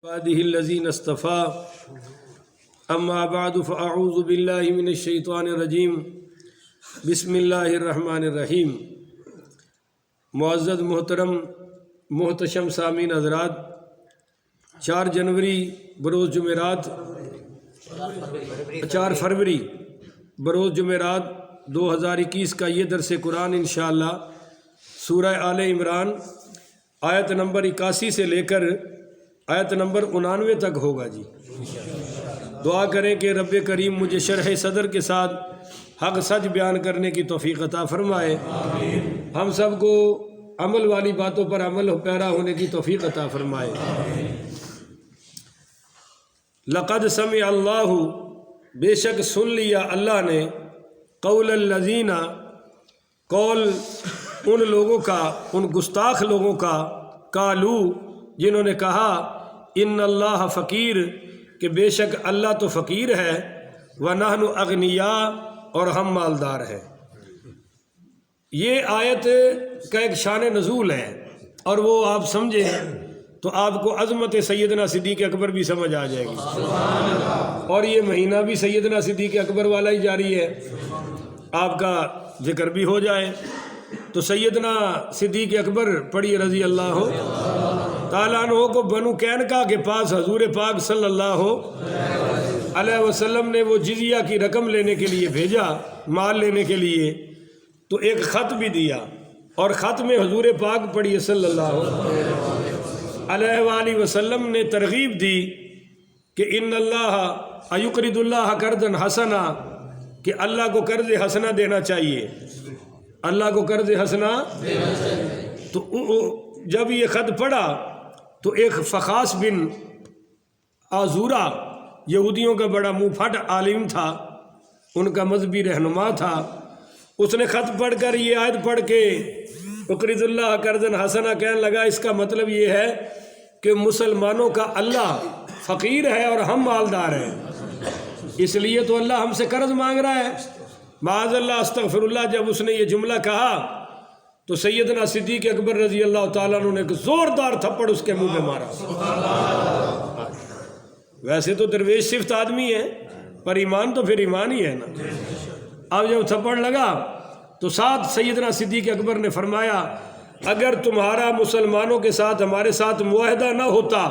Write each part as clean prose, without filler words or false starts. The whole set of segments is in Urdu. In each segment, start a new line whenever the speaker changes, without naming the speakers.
عباده الذين اصطفى اما بعد فاعوذ بالله من الشیطان الرجیم بسم اللہ الرحمن الرحیم۔ معزز محترم محتشم سامعین حضرات، 4 جنوری بروز جمعرات 4 فروری بروز جمعرات 2021 کا یہ درس قرآن انشاءاللہ سورہ آل عمران آیت نمبر 81 سے لے کر آیت نمبر 99 تک ہوگا جی۔ دعا کریں کہ رب کریم مجھے شرح صدر کے ساتھ حق سچ بیان کرنے کی توفیق عطا فرمائے، ہم سب کو عمل والی باتوں پر عمل پیرا ہونے کی توفیق عطا فرمائے۔ لقد سمع اللہ، بے شک سن لیا اللہ نے، قول الذین، قول ان لوگوں کا، ان گستاخ لوگوں کا، قالو جنہوں نے کہا، ان اللہ فقیر، کہ بے شک اللہ تو فقیر ہے، ونحن اغنیاء، اور ہم مالدار ہیں۔ یہ آیت کا ایک شان نزول ہے، اور وہ آپ سمجھیں تو آپ کو عظمت سیدنا صدیق اکبر بھی سمجھ آ جائے گی، اور یہ مہینہ بھی سیدنا صدیق اکبر والا ہی جاری ہے، آپ کا ذکر بھی ہو جائے تو سیدنا صدیق اکبر پڑھی رضی اللہ تعالیٰ عنہ کو بنو قینقاع کے پاس حضور پاک صلی اللہ علیہ وسلم نے وہ جزیہ کی رقم لینے کے لیے بھیجا، مال لینے کے لیے، تو ایک خط بھی دیا، اور خط میں حضور پاک پڑھی صلی اللہ علیہ وآلہ وسلم نے ترغیب دی کہ ان اللہ یقرض اللہ قرضا حسنا، کہ اللہ کو قرض حسنا دینا چاہیے، اللہ کو قرض حسنا۔ تو جب یہ خط پڑھا تو ایک فخاس بن آزورہ، یہودیوں کا بڑا منہ پھٹ عالم تھا، ان کا مذہبی رہنما تھا، اس نے خط پڑھ کر یہ آیت پڑھ کے اقرض اللہ قرضا حسنا کہنے لگا، اس کا مطلب یہ ہے کہ مسلمانوں کا اللہ فقیر ہے اور ہم مالدار ہیں، اس لیے تو اللہ ہم سے قرض مانگ رہا ہے، معاذ اللہ استغفر اللہ۔ جب اس نے یہ جملہ کہا تو سیدنا صدیق اکبر رضی اللہ تعالیٰ عنہ نے ایک زوردار تھپڑ اس کے منہ میں مارا۔ ویسے تو درویش صفت آدمی ہے، پر ایمان تو پھر ایمان ہی ہے نا۔ اب جب تھپڑ لگا تو ساتھ سیدنا صدیق اکبر نے فرمایا، اگر تمہارا مسلمانوں کے ساتھ ہمارے ساتھ معاہدہ نہ ہوتا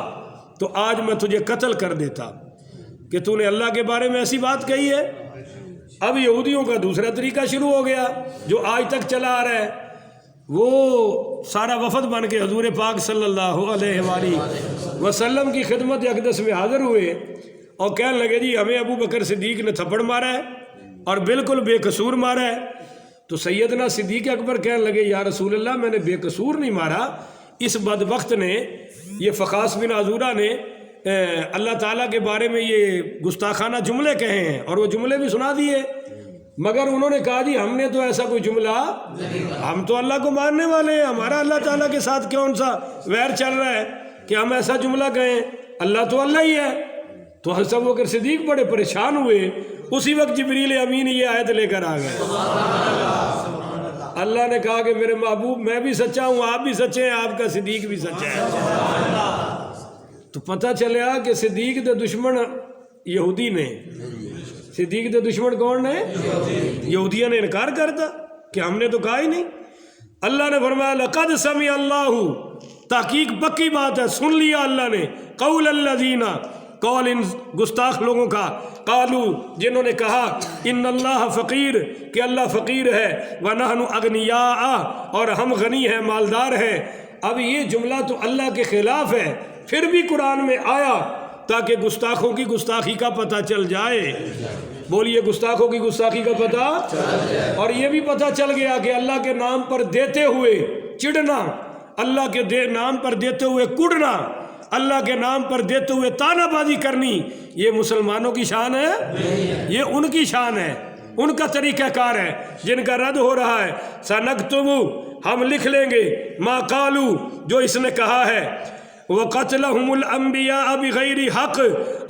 تو آج میں تجھے قتل کر دیتا، کہ تو نے اللہ کے بارے میں ایسی بات کہی ہے۔ اب یہودیوں کا دوسرا طریقہ شروع ہو گیا جو آج تک چلا آ رہا ہے، وہ سارا وفد بن کے حضور پاک صلی اللہ علیہ وآلہ وسلم کی خدمت اقدس میں حاضر ہوئے اور کہنے لگے، جی ہمیں ابو بکر صدیق نے تھپڑ مارا ہے اور بالکل بے قصور مارا ہے۔ تو سیدنا صدیق اکبر کہنے لگے، یا رسول اللہ میں نے بے قصور نہیں مارا، اس بدبخت نے، یہ فخاس بن عزورہ نے اللہ تعالیٰ کے بارے میں یہ گستاخانہ جملے کہے ہیں اور وہ جملے بھی سنا دیے، مگر انہوں نے کہا، جی ہم نے تو ایسا کوئی جملہ، ہم تو اللہ کو ماننے والے ہیں، ہمارا اللہ تعالیٰ کے ساتھ کون سا ویر چل رہا ہے کہ ہم ایسا جملہ کہیں، اللہ تو اللہ ہی ہے۔ تو حضرت ابوبکر صدیق بڑے پریشان ہوئے، اسی وقت جبریل امین یہ آیت لے کر آ گئے۔ اللہ نے کہا کہ میرے محبوب میں بھی سچا ہوں، آپ بھی سچے ہیں، آپ کا صدیق بھی سچا ہے۔ تو پتہ چلیا کہ صدیق دے دشمن یہودی نے، صدیق دے دشمن کون نے؟ یہودیوں نے انکار کرتا کہ ہم نے تو کہا ہی نہیں۔ اللہ نے فرمایا، لقد سمع اللہ، تحقیق پکی بات ہے، سن لیا اللہ نے، قول الذین، قول ان گستاخ لوگوں کا، قالو جنہوں نے کہا، ان اللہ فقیر، کہ اللہ فقیر ہے، ونحن اغنیاء، اور ہم غنی ہیں، مالدار ہیں۔ اب یہ جملہ تو اللہ کے خلاف ہے، پھر بھی قرآن میں آیا تاکہ گستاخوں کی گستاخی کا پتہ چل جائے۔ بولیے، گستاخوں کی گستاخی کا پتہ، اور یہ بھی پتہ چل گیا کہ اللہ کے نام پر دیتے ہوئے چڑنا، اللہ کے نام پر دیتے ہوئے کڑنا، اللہ کے نام پر دیتے ہوئے تانا بازی کرنی، یہ مسلمانوں کی شان ہے، یہ ان کی شان ہے، ان کا طریقہ کار ہے جن کا رد ہو رہا ہے۔ سنکتب، ہم لکھ لیں گے، ما قالو، جو اس نے کہا ہے، وَقَتْلَهُمُ الْأَنْبِيَاءَ بِغَيْرِ حق،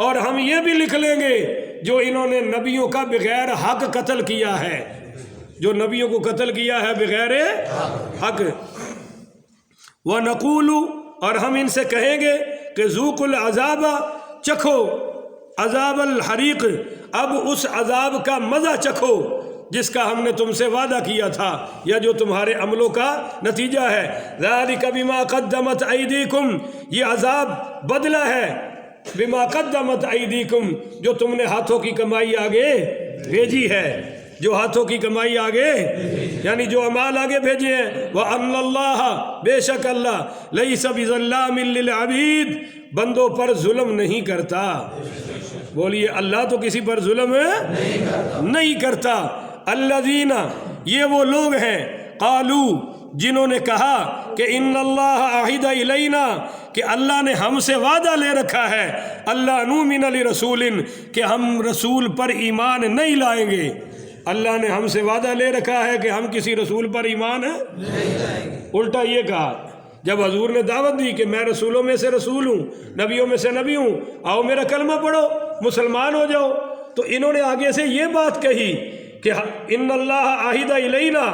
اور ہم یہ بھی لکھ لیں گے جو انہوں نے نبیوں کا بغیر حق قتل کیا ہے، جو نبیوں کو قتل کیا ہے بغیر حق۔ وَنَقُولُ، اور ہم ان سے کہیں گے کہ ذوق العذاب، چکھو عذاب الحریق، اب اس عذاب کا مزہ چکھو جس کا ہم نے تم سے وعدہ کیا تھا یا جو تمہارے عملوں کا نتیجہ ہے۔ ذالک بما قدمت ایدیکم، یہ عذاب بدلہ ہے بما قدمت ایدیکم، جو تم نے ہاتھوں کی کمائی آگے بھیجی ہے، جو ہاتھوں کی کمائی آگے یعنی جو اعمال آگے بھیجے ہیں۔ وَأَنَّ اللَّهَ، بے شک اللہ، لَيْسَ بِظَلَّامٍ لِّلْعَبِيدِ، بندوں پر ظلم نہیں کرتا۔ بولیے اللہ تو کسی پر ظلم نہیں کرتا۔ الذین، یہ وہ لوگ ہیں، قالو، جنہوں نے کہا کہ ان اللہ عہد الینا، کہ اللہ نے ہم سے وعدہ لے رکھا ہے، اللہ نؤمن لرسول، کہ ہم رسول پر ایمان نہیں لائیں گے۔ اللہ نے ہم سے وعدہ لے رکھا ہے کہ ہم کسی رسول پر ایمان نہیں لائیں گے۔ الٹا یہ کہا جب حضور نے دعوت دی کہ میں رسولوں میں سے رسول ہوں، نبیوں میں سے نبی ہوں، آؤ میرا کلمہ پڑھو، مسلمان ہو جاؤ، تو انہوں نے آگے سے یہ بات کہی کہ ان اللہ عہد الینا،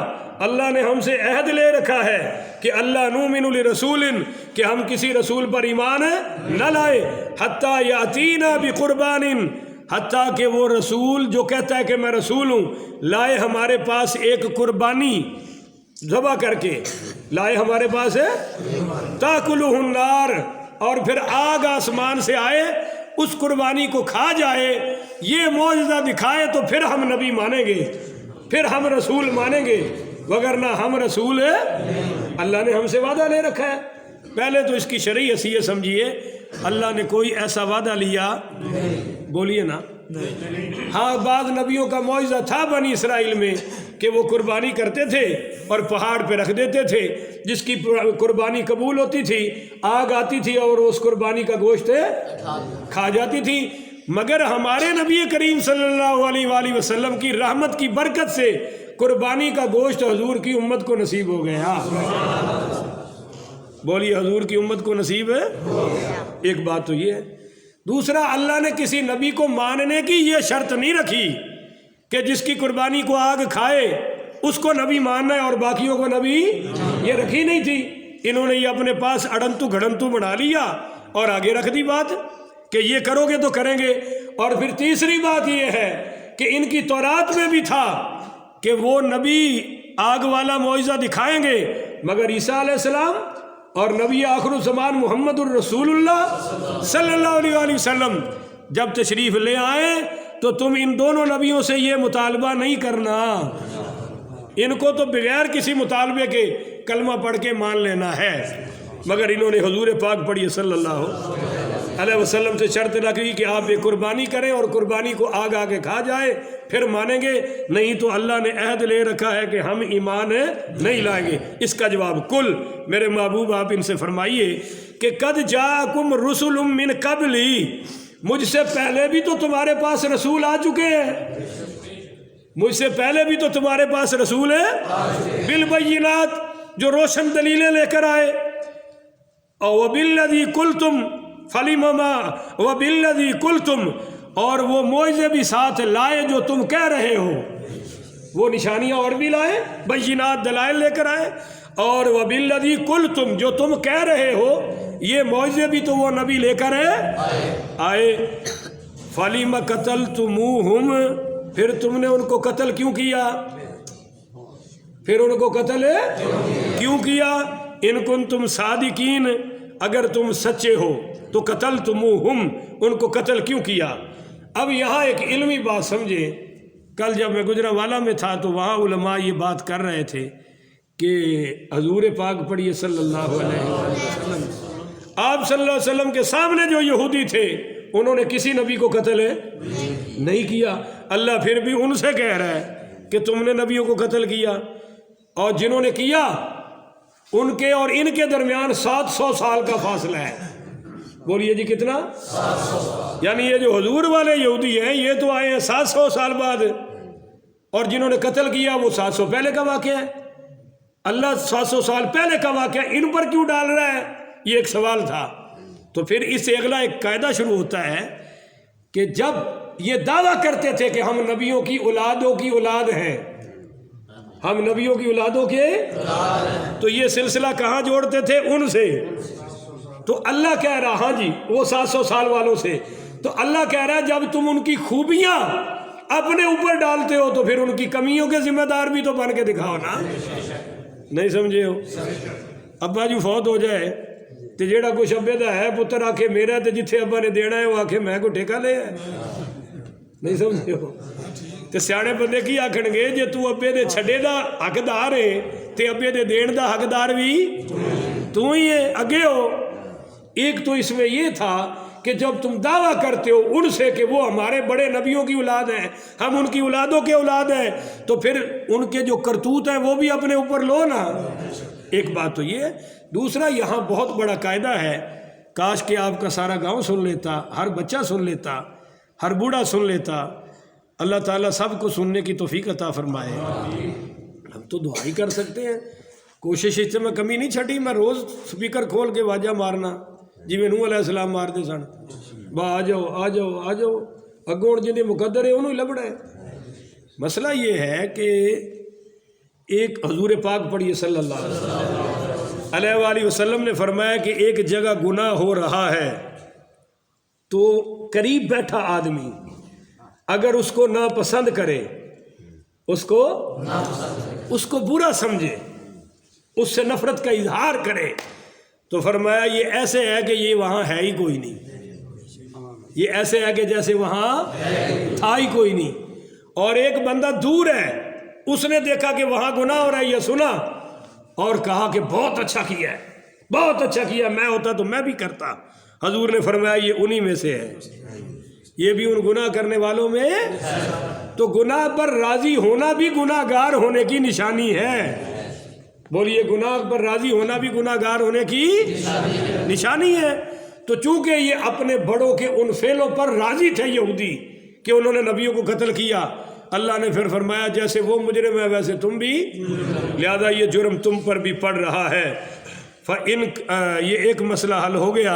اللہ نے ہم سے عہد لے رکھا ہے کہ اللہ نؤمن لرسول، کہ ہم کسی رسول پر ایمان نہ لائے، حتیٰ یاتینا بقربان، حتیٰ کہ وہ رسول جو کہتا ہے کہ میں رسول ہوں لائے ہمارے پاس ایک قربانی ذبح کر کے، لائے ہمارے پاس ہے تاکلہ النار، اور پھر آگ آسمان سے آئے اس قربانی کو کھا جائے، یہ معجزہ دکھائے تو پھر ہم نبی مانیں گے، پھر ہم رسول مانیں گے، وگرنہ ہم رسول اللہ نے ہم سے وعدہ لے رکھا ہے۔ پہلے تو اس کی شرعی حیثیت سمجھیے، اللہ نے کوئی ایسا وعدہ لیا، بولیے نا، ہاں بعض نبیوں کا معجزہ تھا بنی اسرائیل میں کہ وہ قربانی کرتے تھے اور پہاڑ پہ رکھ دیتے تھے، جس کی قربانی قبول ہوتی تھی آگ آتی تھی اور اس قربانی کا گوشت کھا جاتی تھی۔ مگر ہمارے نبی کریم صلی اللہ علیہ وآلہ وسلم کی رحمت کی برکت سے قربانی کا گوشت حضور کی امت کو نصیب ہو گیا۔ بولیے حضور کی امت کو نصیب ہے۔ ایک بات تو یہ ہے۔ دوسرا، اللہ نے کسی نبی کو ماننے کی یہ شرط نہیں رکھی کہ جس کی قربانی کو آگ کھائے اس کو نبی ماننا ہے اور باقیوں کو نبی، یہ رکھی نہیں تھی۔ انہوں نے یہ اپنے پاس اڑنتو گھڑنتو بنا لیا اور آگے رکھ دی بات کہ یہ کرو گے تو کریں گے۔ اور پھر تیسری بات یہ ہے کہ ان کی تورات میں بھی تھا کہ وہ نبی آگ والا معجزہ دکھائیں گے، مگر عیسیٰ علیہ السلام اور نبی آخر الزمان محمد الرسول اللہ صلی اللہ علیہ وآلہ وسلم جب تشریف لے آئے تو تم ان دونوں نبیوں سے یہ مطالبہ نہیں کرنا، ان کو تو بغیر کسی مطالبے کے کلمہ پڑھ کے مان لینا ہے۔ مگر انہوں نے حضور پاک پڑھی صلی اللہ علیہ وسلم سے شرط رکھی کہ آپ یہ قربانی کریں اور قربانی کو آگ آگے کھا جائے پھر مانیں گے، نہیں تو اللہ نے عہد لے رکھا ہے کہ ہم ایمان نہیں لائیں گے۔ اس کا جواب کل، میرے محبوب آپ ان سے فرمائیے کہ قد جاءکم رسل من قبلی، مجھ سے پہلے بھی تو تمہارے پاس رسول آ چکے ہیں، مجھ سے پہلے بھی تو تمہارے پاس رسول ہیں بالبینات، جو روشن دلیلیں لے کر آئے، اور بالذی قلتم فلم ما وبالذی قلتم، اور وہ معجزے بھی ساتھ لائے جو تم کہہ رہے ہو، وہ نشانیاں اور بھی لائے، بینات دلائل لے کر آئے، اور وبالذی قلتم، جو تم کہہ رہے ہو یہ معجزے بھی تو وہ نبی لے کر آئے۔ فلم قتلتموہم، پھر تم نے ان کو قتل کیوں کیا؟ پھر ان کو قتل کیوں کیا؟ ان کنتم صادقین، اگر تم سچے ہو تو قتلتموہم، ان کو قتل کیوں کیا؟ اب یہاں ایک علمی بات سمجھیں، کل جب میں گجرانوالہ میں تھا تو وہاں علماء یہ بات کر رہے تھے کہ حضور پاک پڑھیے صلی اللہ علیہ وسلم، آپ صلی اللہ علیہ وسلم کے سامنے جو یہودی تھے انہوں نے کسی نبی کو قتل نہیں کیا، اللہ پھر بھی ان سے کہہ رہا ہے کہ تم نے نبیوں کو قتل کیا، اور جنہوں نے کیا ان کے اور ان کے درمیان 700 سال کا فاصلہ ہے۔ بولیے جی کتنا؟ یعنی یہ جو حضور والے یہودی ہیں یہ تو آئے ہیں 700 سال بعد، اور جنہوں نے قتل کیا وہ 700 پہلے کا واقعہ ہے۔ اللہ 700 سال پہلے کا واقعہ ان پر کیوں ڈال رہا ہے؟ یہ ایک سوال تھا۔ تو پھر اس سے اگلا ایک قاعدہ شروع ہوتا ہے کہ جب یہ دعویٰ کرتے تھے کہ ہم نبیوں کی اولادوں کی اولاد ہیں، ہم نبیوں کی اولادوں کے، تو یہ سلسلہ کہاں جوڑتے تھے؟ ان سے، تو اللہ کہہ رہا ہاں جی وہ 700 سال والوں سے، تو اللہ کہہ رہا ہے جب تم ان کی خوبیاں اپنے اوپر ڈالتے ہو تو پھر ان کی کمیوں کے ذمہ دار بھی تو بن کے دکھاؤ نا. نہیں سمجھے ہو؟ ابا جی فوت ہو جائے تو جیڑا کچھ ابے دا ہے پتر آکھے میرا، تے جتھے ابا نے دینا ہے وہ آکھے میں کو ٹھیکہ لے ہے. نہیں سمجھے ہو؟ تے سیانے بندے کی آکھن گے جے تو ابے دے چھڈے دا حقدار ہے تے ابے دے دین دا حقدار بھی تو ہی ہے. اگے ہو ایک تو اس میں یہ تھا کہ جب تم دعویٰ کرتے ہو ان سے کہ وہ ہمارے بڑے نبیوں کی اولاد ہیں، ہم ان کی اولادوں کے اولاد ہیں، تو پھر ان کے جو کرتوت ہیں وہ بھی اپنے اوپر لو نا. ایک بات تو یہ ہے. دوسرا یہاں بہت بڑا قاعدہ ہے، کاش کہ آپ کا سارا گاؤں سن لیتا، ہر بچہ سن لیتا، ہر بوڑھا سن لیتا. اللہ تعالیٰ سب کو سننے کی توفیق عطا فرمائے. ہم تو دعا ہی کر سکتے ہیں. کوشش اس سے میں کمی نہیں چھٹی، میں روز سپیکر کھول کے واجہ مارنا جی میں نوح علیہ السلام مار دے سن، با آ جاؤ آ جاؤ آ جاؤ، اگوں جن مقدر ہے انہوں ہی لبڑا ہے. مسئلہ یہ ہے کہ ایک حضور پاک پڑھیے صلی اللہ علیہ وآلہ وسلم نے فرمایا کہ ایک جگہ گناہ ہو رہا ہے تو قریب بیٹھا آدمی اگر اس کو ناپسند کرے، اس کو برا سمجھے، اس سے نفرت کا اظہار کرے، تو فرمایا یہ ایسے ہے کہ یہ وہاں ہے ہی کوئی نہیں، یہ ایسے ہے کہ جیسے وہاں تھا ہی کوئی نہیں. اور ایک بندہ دور ہے، اس نے دیکھا کہ وہاں گناہ ہو رہا ہے، یہ سنا اور کہا کہ بہت اچھا کیا ہے، بہت اچھا کیا، میں ہوتا تو میں بھی کرتا. حضور نے فرمایا یہ انہی میں سے ہے، یہ بھی ان گناہ کرنے والوں میں. تو گناہ پر راضی ہونا بھی گناہ گار ہونے کی نشانی ہے. بولیے گناہ پر راضی ہونا بھی گناہ گار ہونے کی نشانی ہے. تو چونکہ یہ اپنے بڑوں کے ان فعلوں پر راضی تھے یہودی کہ انہوں نے نبیوں کو قتل کیا، اللہ نے پھر فرمایا جیسے وہ مجرم ہے ویسے تم بھی، لہذا یہ جرم تم پر بھی پڑ رہا ہے. یہ ایک مسئلہ حل ہو گیا.